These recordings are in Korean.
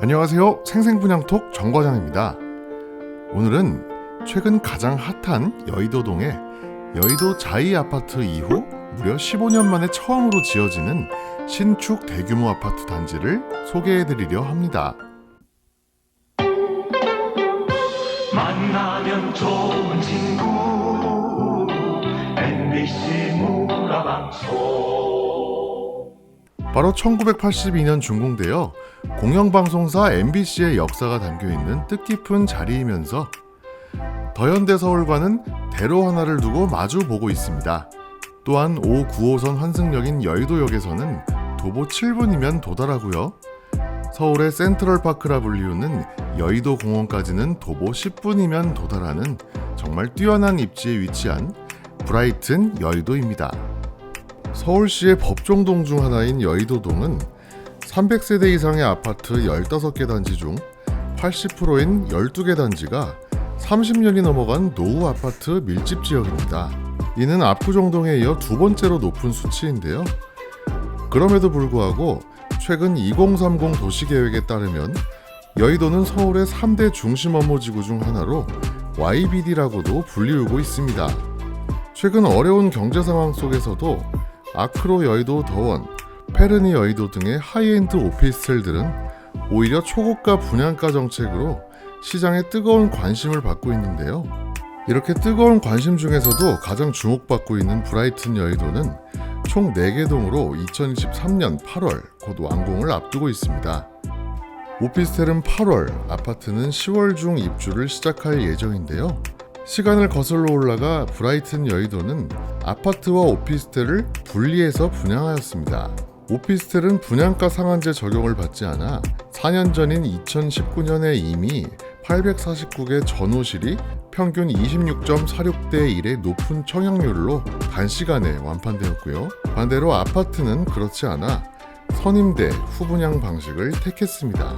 안녕하세요. 생생분양톡 정과장입니다. 오늘은 최근 가장 핫한 여의도동의 여의도 자이 아파트 이후 무려 15년 만에 처음으로 지어지는 신축 대규모 아파트 단지를 소개해드리려 합니다. 만나면 좋은 친구 MBC 문화방송. 바로 1982년 준공되어 공영방송사 MBC의 역사가 담겨있는 뜻깊은 자리이면서 더현대서울과는 대로 하나를 두고 마주 보고 있습니다. 또한 5, 9호선 환승역인 여의도역에서는 도보 7분이면 도달하고요. 서울의 센트럴파크라 불리우는 여의도 공원까지는 도보 10분이면 도달하는 정말 뛰어난 입지에 위치한 브라이튼 여의도입니다. 서울시의 법정동 중 하나인 여의도동은 300세대 이상의 아파트 15개 단지 중 80%인 12개 단지가 30년이 넘어간 노후 아파트 밀집 지역입니다. 이는 압구정동에 이어 두 번째로 높은 수치인데요. 그럼에도 불구하고 최근 2030 도시계획에 따르면 여의도는 서울의 3대 중심 업무지구 중 하나로 YBD라고도 불리우고 있습니다. 최근 어려운 경제 상황 속에서도 아크로 여의도 더원, 페르니 여의도 등의 하이엔드 오피스텔들은 오히려 초고가 분양가 정책으로 시장에 뜨거운 관심을 받고 있는데요. 이렇게 뜨거운 관심 중에서도 가장 주목받고 있는 브라이튼 여의도는 총 4개 동으로 2023년 8월 곧 완공을 앞두고 있습니다. 오피스텔은 8월, 아파트는 10월 중 입주를 시작할 예정인데요. 시간을 거슬러 올라가 브라이튼 여의도는 아파트와 오피스텔을 분리해서 분양하였습니다. 오피스텔은 분양가 상한제 적용을 받지 않아 4년 전인 2019년에 이미 849개 전호실이 평균 26.46대 1의 높은 청약률로 단시간에 완판되었고요. 반대로 아파트는 그렇지 않아 선임대, 후분양 방식을 택했습니다.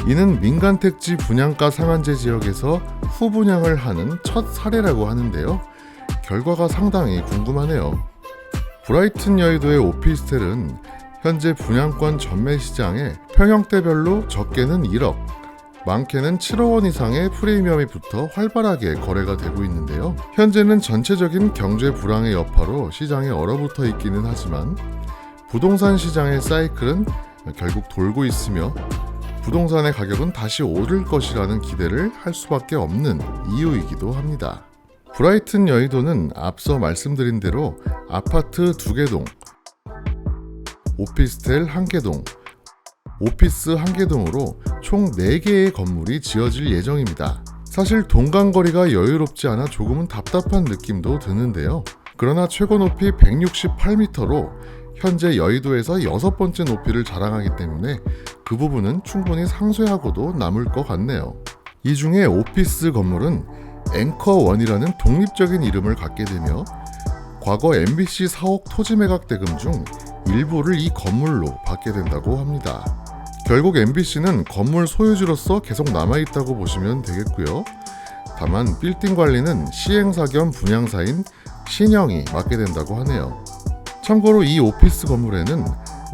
이는 민간택지 분양가 상한제 지역에서 후분양을 하는 첫 사례라고 하는데요. 결과가 상당히 궁금하네요. 브라이튼 여의도의 오피스텔은 현재 분양권 전매 시장에 평형대별로 적게는 1억, 많게는 7억 원 이상의 프리미엄이 붙어 활발하게 거래가 되고 있는데요. 현재는 전체적인 경제 불황의 여파로 시장에 얼어붙어 있기는 하지만 부동산 시장의 사이클은 결국 돌고 있으며 부동산의 가격은 다시 오를 것이라는 기대를 할 수밖에 없는 이유이기도 합니다. 브라이튼 여의도는 앞서 말씀드린 대로 아파트 2개 동, 오피스텔 1개 동, 오피스 1개 동으로 총 4개의 건물이 지어질 예정입니다. 사실 동간거리가 여유롭지 않아 조금은 답답한 느낌도 드는데요. 그러나 최고 높이 168m로 현재 여의도에서 6번째 높이를 자랑하기 때문에 그 부분은 충분히 상쇄하고도 남을 것 같네요. 이 중에 오피스 건물은 앵커1이라는 독립적인 이름을 갖게 되며 과거 MBC 4억 토지 매각 대금 중 일부를 이 건물로 받게 된다고 합니다. 결국 MBC는 건물 소유주로서 계속 남아있다고 보시면 되겠고요. 다만 빌딩 관리는 시행사 겸 분양사인 신영이 맡게 된다고 하네요. 참고로 이 오피스 건물에는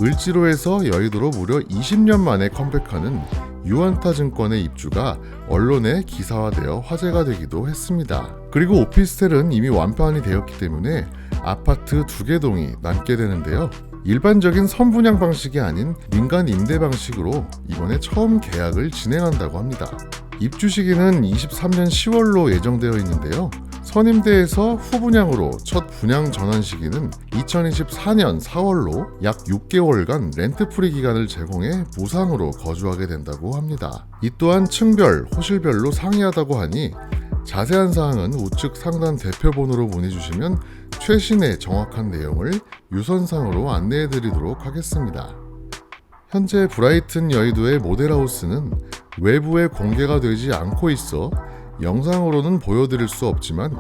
을지로에서 여의도로 무려 20년 만에 컴백하는 유안타증권의 입주가 언론에 기사화되어 화제가 되기도 했습니다. 그리고 오피스텔은 이미 완판이 되었기 때문에 아파트 2개 동이 남게 되는데요. 일반적인 선분양 방식이 아닌 민간 임대 방식으로 이번에 처음 계약을 진행한다고 합니다. 입주 시기는 23년 10월로 예정되어 있는데요. 선임대에서 후분양으로 첫 분양 전환 시기는 2024년 4월로 약 6개월간 렌트프리 기간을 제공해 무상으로 거주하게 된다고 합니다. 이 또한 층별, 호실별로 상이하다고 하니 자세한 사항은 우측 상단 대표번호로 문의주시면 최신의 정확한 내용을 유선상으로 안내해드리도록 하겠습니다. 현재 브라이튼 여의도의 모델하우스는 외부에 공개가 되지 않고 있어 영상으로는 보여드릴 수 없지만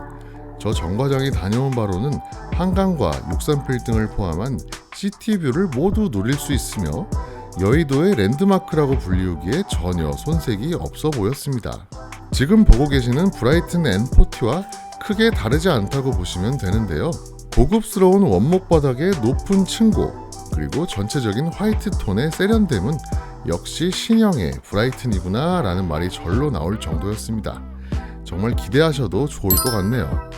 저 정과장이 다녀온 바로는 한강과 63빌딩을 포함한 시티뷰를 모두 누릴 수 있으며 여의도의 랜드마크라고 불리우기에 전혀 손색이 없어 보였습니다. 지금 보고 계시는 브라이튼 N40와 크게 다르지 않다고 보시면 되는데요. 고급스러운 원목 바닥에 높은 층고, 그리고 전체적인 화이트 톤의 세련됨은 역시 신형의 브라이튼이구나 라는 말이 절로 나올 정도였습니다. 정말 기대하셔도 좋을 것 같네요.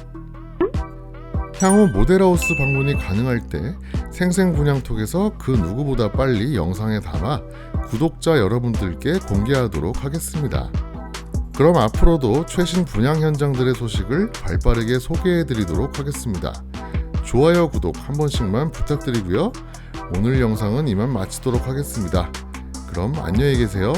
향후 모델하우스 방문이 가능할 때 생생분양톡에서 그 누구보다 빨리 영상에 담아 구독자 여러분들께 공개하도록 하겠습니다. 그럼 앞으로도 최신 분양 현장들의 소식을 발빠르게 소개해드리도록 하겠습니다. 좋아요, 구독 한 번씩만 부탁드리고요. 오늘 영상은 이만 마치도록 하겠습니다. 그럼 안녕히 계세요.